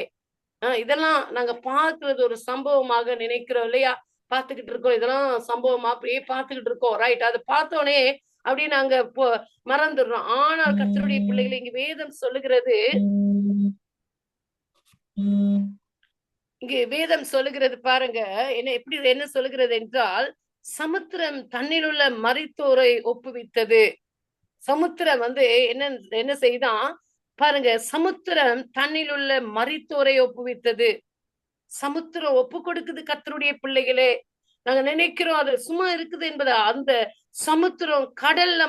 இதெல்லாம் நாங்க பாக்குறது ஒரு சம்பவமாக நினைக்கிறோம் இல்லையா? பாத்துக்கிட்டு இருக்கோம், இதெல்லாம் சம்பவமா அப்படியே பாத்துக்கிட்டு இருக்கோம். ரைட், அதை பார்த்தோன்னே அப்படியே நாங்க மறந்துடுறோம். ஆனால் கர்த்தருடைய பிள்ளைகளை இங்க வேதம் சொல்லுகிறது, இங்கு வேதம் சொல்லுகிறது பாருங்க, என்ன சொல்லுகிறது என்றால், சமுத்திரம் தன்னில் உள்ள மரித்தோரை ஒப்புவித்தது. சமுத்திரம் என்ன செய்தான் பாருங்க, சமுத்திரம் தன்னில் உள்ள மரித்தோரை ஒப்புவித்தது. சமுத்திரம் ஒப்பு கொடுக்குது கர்த்தருடைய பிள்ளைகளே. நாங்க நினைக்கிறோம் அது சும்மா இருக்குது என்பதா. அந்த சமுத்திரம் கடல்ல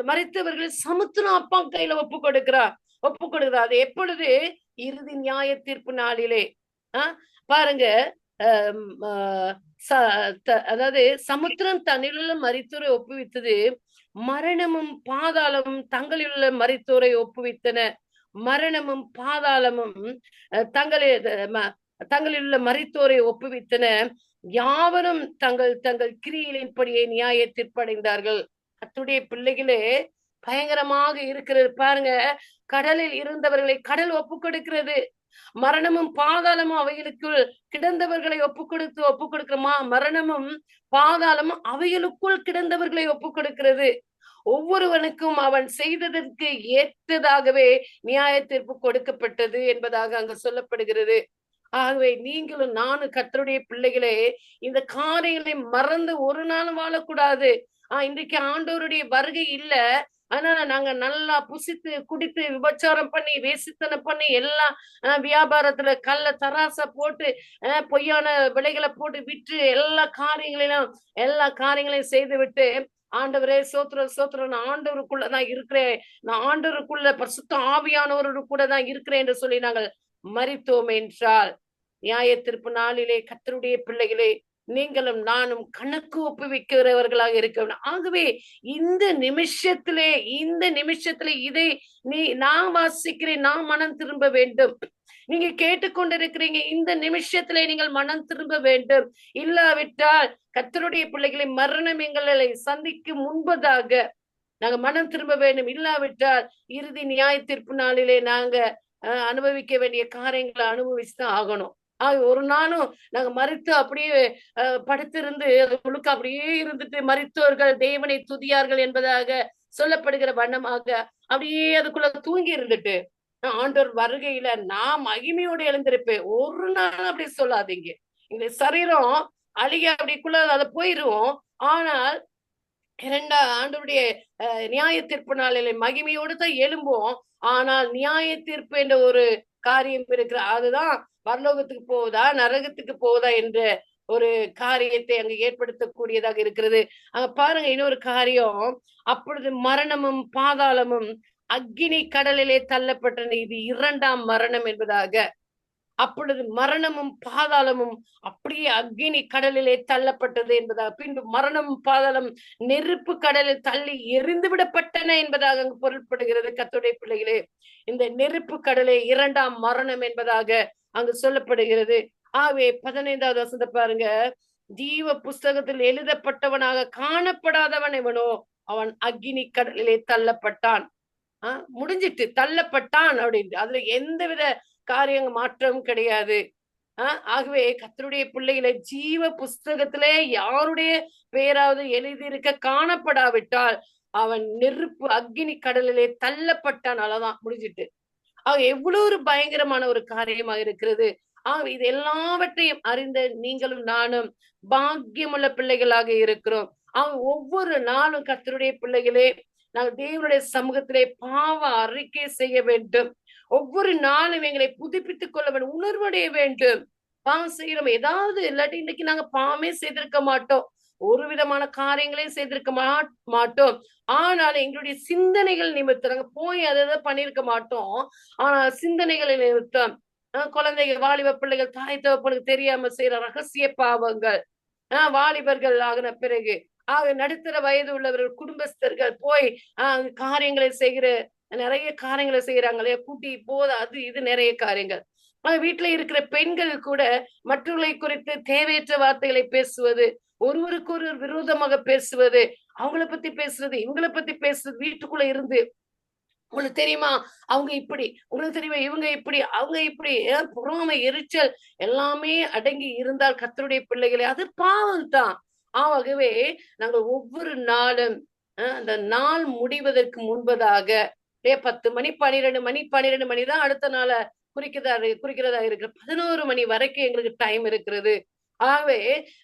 மரித்தவர்கள் சமுத்திரம் அப்பா கையில ஒப்பு கொடுக்கிறார். அது எப்பொழுது? இறுதி நியாய தீர்ப்பு நாளிலே. பாருங்க, அதாவது சமுத்திரம் தன்னிலுள்ள மரித்தோரை ஒப்புவித்தது, மரணமும் பாதாளமும் தங்களில் உள்ள மரித்தோரை ஒப்புவித்தன. மரணமும் பாதாளமும் தங்களில் உள்ள மரித்தோரை ஒப்புவித்தன. யாவரும் தங்கள் தங்கள் கிரியின்படியே நியாய தீர்ப்படைந்தார்கள். கர்த்தருடைய பிள்ளைகளே, பயங்கரமாக இருக்கிறது பாருங்க. கடலில் இருந்தவர்களை கடல் ஒப்பு கொடுக்கிறது. மரணமும் பாதாளமும் அவைகளுக்குள் கிடந்தவர்களை ஒப்பு கொடுக்கிறோமா? மரணமும் பாதாளமும் அவைகளுக்குள் கிடந்தவர்களை ஒப்பு கொடுக்கிறது. ஒவ்வொருவனுக்கும் அவன் செய்ததற்கு ஏற்றதாகவே நியாய தீர்ப்பு கொடுக்கப்பட்டது என்பதாக அங்கு சொல்லப்படுகிறது. ஆகவே நீங்களும் நானும் கர்த்தருடைய பிள்ளைகளே, இந்த காரியங்களை மறந்து ஒரு நாளும் வாழக்கூடாது. இன்றைக்கு ஆண்டவருடைய வருகை இல்ல, ஆனா நாங்க நல்லா புசித்து குடித்து விபச்சாரம் பண்ணி வேசித்தனம் பண்ணி எல்லாம் வியாபாரத்துல கள்ள தராச போட்டு பொய்யான விலைகளை போட்டு விற்று எல்லா காரியங்களையும் செய்து விட்டு, ஆண்டவரே சோத்திரம் நான் ஆண்டவருக்குள்ளதான் இருக்கிறேன், நான் ஆண்டவருக்குள்ள பரிசுத்த ஆவியானவரு கூட தான் இருக்கிறேன் என்று சொல்லி நாங்கள் மரித்தோம் என்றால், நியாய தீர்ப்பு நாளிலே கர்த்தருடைய பிள்ளைகளே, நீங்களும் நானும் கணக்கு ஒப்புவிக்கிறவர்களாக இருக்க. ஆகவே இந்த நிமிஷத்திலே இதை நான் வாசிக்கிறேன், நான் மனம் திரும்ப வேண்டும். நீங்க கேட்டுக்கொண்டிருக்கிறீங்க, இந்த நிமிஷத்திலே நீங்கள் மனம் திரும்ப வேண்டும். இல்லாவிட்டால் கர்த்தருடைய பிள்ளைகளை மரணம் எங்களை சந்திக்கும் முன்பதாக நாங்க மனம் திரும்ப வேண்டும். இல்லாவிட்டால் இறுதி நியாய தீர்ப்பு நாளிலே நாங்க அனுபவிக்க வேண்டிய காரியங்களை அனுபவிச்சுதான் ஆகணும். ஒரு நாளும் நாங்க மரித்து அப்படியே படுத்திருந்து அது முழுக்க அப்படியே இருந்துட்டு மரித்தோர்கள் தேவனை துதியார்கள் என்பதாக சொல்லப்படுகிற வண்ணமாக அப்படியே அதுக்குள்ள தூங்கி இருந்துட்டு ஆண்டவர் வருகையில நான் மகிமையோடு எழுந்திருப்பேன். ஒரு நாள் அப்படி சொல்லாதீங்க. இந்த சரீரம் அழிய அப்படிக்குள்ள அதை போயிருவோம். ஆனால் ஆண்டவருடைய நியாய தீர்ப்பு நாளிலே மகிமையோடு தான் எழும்புவோம். ஆனால் நியாய தீர்ப்பு என்ற ஒரு காரியம் இருக்கிற அதுதான் பரலோகத்துக்கு போவதா நரகத்துக்கு போவதா என்ற ஒரு காரியத்தை அங்கு ஏற்படுத்தக்கூடியதாக இருக்கிறது. அங்க பாருங்க இன்னொரு காரியம். அப்பொழுது மரணமும் பாதாளமும் அக்கினி கடலிலே தள்ளப்பட்டன. இது 2ஆம் மரணம் என்பதாக. அப்பொழுது மரணமும் பாதாளமும் அப்படியே அக்கினி கடலிலே தள்ளப்பட்டது என்பதாக. பின்பு மரணமும் பாதாளம் நெருப்பு கடலில் தள்ளி எரிந்து விடப்பட்டன என்பதாக அங்கு பொருள்படுகிறது. கர்த்தருடைய பிள்ளைகளே, இந்த நெருப்பு கடலே 2ஆம் மரணம் என்பதாக அங்கு சொல்லப்படுகிறது. ஆகவே 15வது வசனத்தை பாருங்க. ஜீவ புஸ்தகத்தில் எழுதப்பட்டவனாக காணப்படாதவன் எவனோ அவன் அக்கினி கடலிலே தள்ளப்பட்டான். முடிஞ்சிட்டு தள்ளப்பட்டான் அப்படின்ட்டு. அதுல எந்தவித காரிய மாற்றமும் கிடையாது. ஆகவே கர்த்தருடைய பிள்ளைகளை ஜீவ புஸ்தகத்திலே யாருடைய பேராவது எழுதியிருக்க காணப்படாவிட்டால் அவன் நெருப்பு அக்கினி கடலிலே தள்ளப்பட்டான். அவ்வளவுதான், முடிஞ்சிட்டு. எவ்வளவு ஒரு பயங்கரமான ஒரு காரியமாக இருக்கிறது. இது எல்லாவற்றையும் அறிந்த நீங்களும் நானும் பாக்கியமுள்ள பிள்ளைகளாக இருக்கிறோம். ஒவ்வொரு நாளும் கர்த்தருடைய பிள்ளைகளே நாங்கள் தேவனுடைய சமூகத்திலே பாவ அறிக்கை செய்ய வேண்டும். ஒவ்வொரு நாளும் எங்களை புதுப்பித்துக் கொள்ள வேண்டும், உணர்வடைய வேண்டும். பாவம் செய்யறோம் ஏதாவது இல்லாட்டி இன்னைக்கு நாங்க பாவமே செய்திருக்க மாட்டோம், ஒரு விதமான காரியங்களையும் செய்திருக்க மாட்டோம். ஆனால் எங்களுடைய சிந்தனைகள் நிமித்தம் நாங்க போய் அதை பண்ணிருக்க மாட்டோம். ஆனா சிந்தனைகளை நிமித்தம் குழந்தைகள் வாலிப பிள்ளைகள் தாய் தகப்பனுக்கு தெரியாம செய்யற ரகசிய பாவங்கள், வாலிபர்கள் ஆகின பிறகு நடுத்தர வயது உள்ளவர்கள் குடும்பஸ்தர்கள் போய் காரியங்களை செய்கிற நிறைய காரியங்களை செய்யறாங்களே, கூட்டி போது அது இது நிறைய காரியங்கள். வீட்டுல இருக்கிற பெண்கள் கூட மற்றவர்களை குறித்து தேவையற்ற வார்த்தைகளை பேசுவது, ஒருவருக்கு ஒரு விரோதமாக பேசுவது, அவங்கள பத்தி பேசுறது, இவங்களை பத்தி பேசுறது, வீட்டுக்குள்ள இருந்து உங்களுக்கு தெரியுமா அவங்க இப்படி, உங்களுக்கு தெரியுமா இவங்க இப்படி, அவங்க இப்படி, பொறாமை எரிச்சல் எல்லாமே அடங்கி இருந்தால் கர்த்தருடைய பிள்ளைகளே அது பாவம் தான். ஆகவே நாங்கள் ஒவ்வொரு நாளும் அந்த நாள் முடிவதற்கு முன்பதாக 10 மணி 12 மணி தான் அடுத்த நாளை குறிக்கிறதா இருக்கு. 11 மணி வரைக்கும் எங்களுக்கு டைம் இருக்கிறது. ஆகவே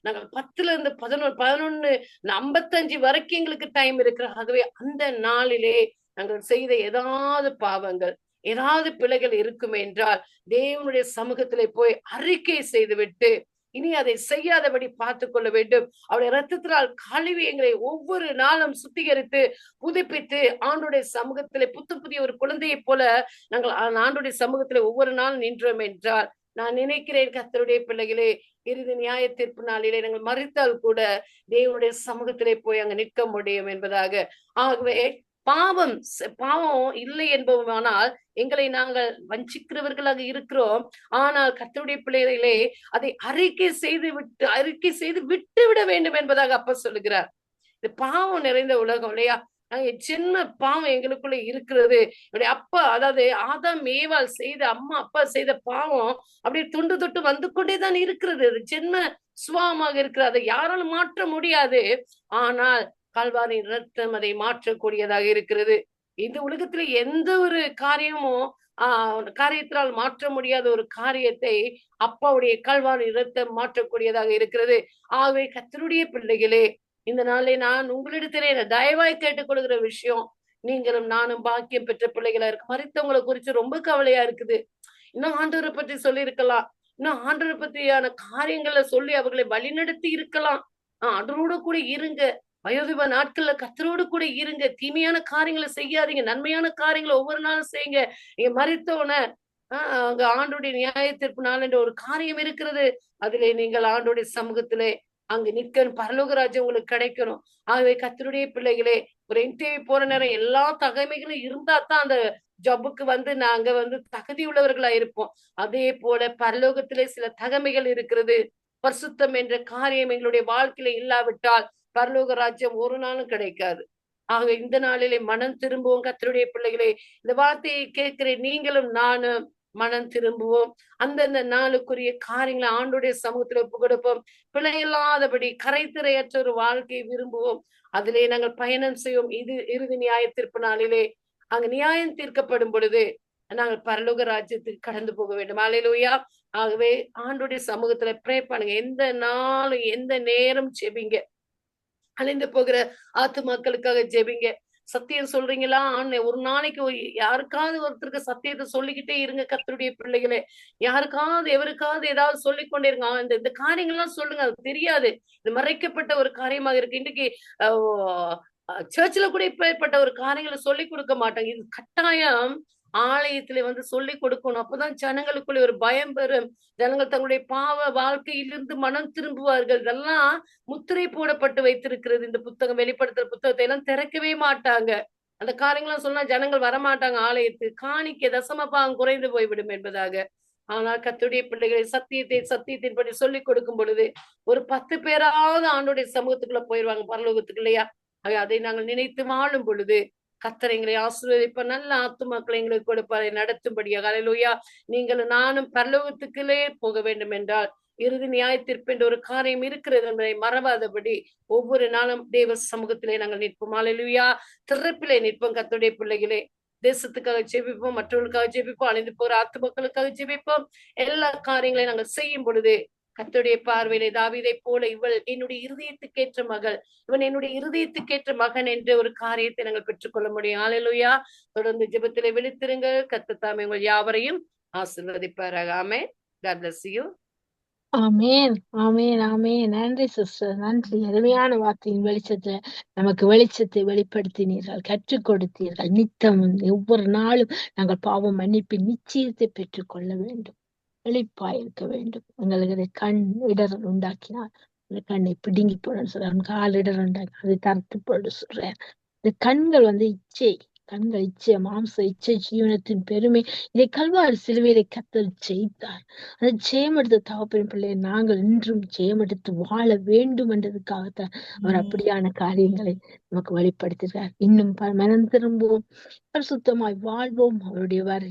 நாங்கள் 10ல இருந்து 11:55 வரைக்கும் எங்களுக்கு டைம் இருக்கிறது. ஆகவே அந்த நாளிலே நாங்கள் செய்த ஏதாவது பாவங்கள் ஏதாவது பிழைகள் இருக்கும் என்றால் தேவனுடைய சமூகத்திலே போய் அறிக்கை செய்துவிட்டு இனி அதை செய்யாதபடி பார்த்து கொள்ள வேண்டும். அவருடைய ரத்தத்தினால் கழுவி எங்களை ஒவ்வொரு நாளும் சுத்திகரித்து புதுப்பித்து ஆண்டுடைய சமூகத்திலே புதிய ஒரு குழந்தையை போல நாங்கள் ஆண்டுடைய சமூகத்திலே ஒவ்வொரு நாள் நின்றோம் என்றால் நான் நினைக்கிறேன் கர்த்தருடைய பிள்ளைகளே, இறுதி நியாய தீர்ப்பு நாளிலே நாங்கள் மறித்தால் கூட தேவனுடைய சமூகத்திலே போய் அங்க நிற்க முடியும் என்பதாக. ஆகவே பாவம் இல்லை என்பவனால் எங்களை நாங்கள் வஞ்சிக்கிறவர்களாக இருக்கிறோம். ஆனால் கர்த்தருடைய பிள்ளைகளே அதை அறிக்கை செய்து விட்டு விட வேண்டும் என்பதாக அப்ப சொல்லுகிறார். இது பாவம் நிறைந்த உலகம் இல்லையா? சின்ன பாவம் எங்களுக்குள்ள இருக்கிறது. என்னுடைய அப்பா, அதாவது ஆதாம் ஏவாள் செய்த அம்மா அப்பா செய்த பாவம் அப்படியே துண்டு தொட்டு வந்து கொண்டேதான் இருக்கிறது. அது சின்ன சுவாமாக இருக்கிறது, அதை யாராலும் மாற்ற முடியாது. ஆனால் கல்வாரின் ரத்தம் அதை மாற்றக்கூடியதாக இருக்கிறது. இந்த உலகத்துல எந்த ஒரு காரியத்தினால் மாற்ற முடியாத ஒரு காரியத்தை அப்பாவுடைய கல்வாரின் ரத்தம் மாற்றக்கூடியதாக இருக்கிறது. ஆகவே கர்த்தருடைய பிள்ளைகளே, இந்த நாளை நான் உங்களிடத்திலே தயவாய் கேட்டுக்கொள்கிற விஷயம், நீங்களும் நானும் பாக்கியம் பெற்ற பிள்ளைகளா இருக்கு. மரித்தவங்களை குறிச்சு ரொம்ப கவலையா இருக்குது. இன்னும் ஆண்டவரை பற்றி சொல்லி இருக்கலாம், இன்னும் ஆண்டவரை பற்றியான காரியங்களை சொல்லி அவர்களை வழிநடத்தி இருக்கலாம். அதோட கூட இருங்க. வயோதிப நாட்கள்ல கர்த்தரோடு கூட இருங்க. தீமையான காரியங்களை செய்யாதீங்க, நன்மையான காரியங்களை ஒவ்வொரு நாளும் செய்யுங்க. நீங்க மரித்தோன அங்க ஆண்டுடைய நியாய தீர்ப்பு நாள் என்ற ஒரு காரியம் இருக்கிறது. அதிலே நீங்கள் ஆண்டுடைய சமூகத்திலே அங்க நிற்கணும், பரலோக ராஜ்யம் உங்களுக்கு கிடைக்கணும். ஆகவே கர்த்தருடைய பிள்ளைகளே, ஒரு இன்டர்வியூ போற நேரம் எல்லா தகைமைகளும் இருந்தா தான் அந்த ஜாபுக்கு நாங்க தகுதி உள்ளவர்களா இருப்போம். அதே போல பரலோகத்திலே சில தகைமைகள் இருக்கிறது. பரிசுத்தம் என்ற காரியம் எங்களுடைய வாழ்க்கையில இல்லாவிட்டால் பரலோக ராஜ்யம் ஒரு நாளும் கிடைக்காது. ஆக இந்த நாளிலே மனம் திரும்புவோம் கர்த்தருடைய பிள்ளைகளே. இந்த வார்த்தையை கேட்கிற நீங்களும் நானும் மனம் திரும்புவோம். அந்தந்த நாளுக்குரிய காரியங்களை ஆண்டுடைய சமூகத்துல ஒப்பு கொடுப்போம். பிழையில்லாதபடி கரைத்திரையற்ற ஒரு வாழ்க்கையை விரும்புவோம். அதிலே நாங்கள் பயணம் செய்வோம். இது இறுதி நியாய தீர்ப்பு நாளிலே அங்கு நியாயம் தீர்க்கப்படும் பொழுது நாங்கள் பரலோக ராஜ்யத்துக்கு கடந்து போக வேண்டும். அல்லேலூயா. ஆகவே ஆண்டுடைய சமூகத்துல ப்ரே பண்ணுங்க. எந்த நாளும் எந்த நேரம் ஜெபிங்க. அழிந்து போகிற ஆத்துமாக்களுக்காக ஜெபிங்க. சத்தியம் சொல்றீங்களா? ஒரு நாளைக்கு யாருக்காவது ஒருத்தருக்கு சத்தியத்தை சொல்லிக்கிட்டே இருங்க கர்த்தருடைய பிள்ளைகளே. யாருக்காவது எவருக்காவது ஏதாவது சொல்லிக்கொண்டே இருங்க. இந்த இந்த காரியங்கள்லாம் சொல்லுங்க. அது தெரியாது. இது மறைக்கப்பட்ட ஒரு காரியமாக இருக்கு. இன்றைக்கு சர்ச்சில் கூட இப்பேற்பட்ட ஒரு காரியங்களை சொல்லிக் கொடுக்க மாட்டாங்க. இது கட்டாயம் ஆலயத்துல வந்து சொல்லிக் கொடுக்கணும். அப்பதான் ஜனங்களுக்குள்ள ஒரு பயம் பெறும். ஜனங்கள் தங்களுடைய பாவ வாழ்க்கையிலிருந்து மனம் திரும்புவார்கள். இதெல்லாம் முத்திரை போடப்பட்டு வைத்திருக்கிறது. இந்த புத்தகம் வெளிப்படுத்துற புத்தகத்தை எல்லாம் திறக்கவே மாட்டாங்க. அந்த காரியங்கள்லாம் சொன்னா ஜனங்கள் வரமாட்டாங்க ஆலயத்துக்கு. காணிக்கை தசமபாகம் குறைந்து போய்விடும் என்பதாக. ஆனால் கர்த்தருடைய பிள்ளைகளை சத்தியத்தின்படி சொல்லிக் கொடுக்கும் பொழுது ஒரு 10 பேராவது ஆண்டோடைய சமூகத்துக்குள்ள போயிருவாங்க பரலோகத்துக்கு இல்லையா? அதை நாங்கள் நினைத்து வாழும் பொழுது கர்த்தர் எங்களை ஆசீர்வதிப்ப நல்ல ஆத்துமாக்களை எங்களுக்கு கொடுப்பாரை நடத்தும்படியாக. அல்லேலூயா. நீங்களும் நானும் பரலோகத்துக்குள்ளே போக வேண்டும் என்றால் இறுதி நியாயத்தீர்ப்பு என்ற ஒரு காரியம் இருக்கிறது என்பதை மறவாதபடி ஒவ்வொரு நாளும் தேவ சமூகத்திலே நாங்கள் நிற்போம். அல்லேலூயா. திறப்பிலே நிற்போம் கர்த்தருடைய பிள்ளைகளே. தேசத்துக்காக ஜெபிப்போம், மற்றவர்களுக்காக ஜெபிப்போம், அழிந்து போற ஆத்துமக்களுக்காக ஜெபிப்போம். எல்லா காரியங்களையும் நாங்கள் செய்யும் பொழுது கர்த்தருடைய பார்வையிலே தாவீதை போல இவள் என்னுடைய இருதயத்துக்கேற்ற மகள், இவன் என்னுடைய இருதயத்துக்கேற்ற மகன் என்ற ஒரு காரியத்தை நாங்கள் பெற்றுக்கொள்ள முடியும். அல்லேலூயா. தொடர்ந்து ஜெபத்திலே விழித்திருங்கள். கர்த்தர் தாமே உங்கள் யாவரையும் ஆசீர்வதிப்பாராக. ஆமென். God bless you. ஆமேன், ஆமேன், ஆமேன். நன்றி சிஸ்டர், நன்றி. அருமையான வார்த்தையின் வெளிச்சத்துல நமக்கு வெளிச்சத்தை வெளிப்படுத்தினீர்கள், கற்றுக் கொடுத்தீர்கள். நித்தம் ஒவ்வொரு நாளும் நாங்கள் பாவம் மன்னிப்பின் நிச்சயத்தை பெற்றுக்கொள்ள வேண்டும், வெளிப்பாய் இருக்க வேண்டும். எங்களுக்கு கண் இடரல் உண்டாக்கினார், அந்த கண்ணை பிடுங்கி போடன்னு சொல்றேன். கால் இடர் உண்டாக்கி அதை தடுத்து போட சொல்றேன். இந்த கண்கள் இச்சை, கண்கள் இச்சை, மாம்ச இச்சை, ஜீவனத்தின் பெருமை. இதை கல்வாரி சிலுவையிலே கர்த்தர் ஜெயித்தார். அதை ஜெயமெடுத்த தகப்பன் பிள்ளை நாங்கள் இன்றும் ஜெயமெடுத்து வாழ வேண்டும் என்றதுக்காகத்தான் அவர் அப்படியான காரியங்களை நமக்கு வெளிப்படுத்துகிறார். இன்னும் மனம் திரும்புவோம், பரிசுத்தமாய் வாழ்வோம். அவருடைய வருகை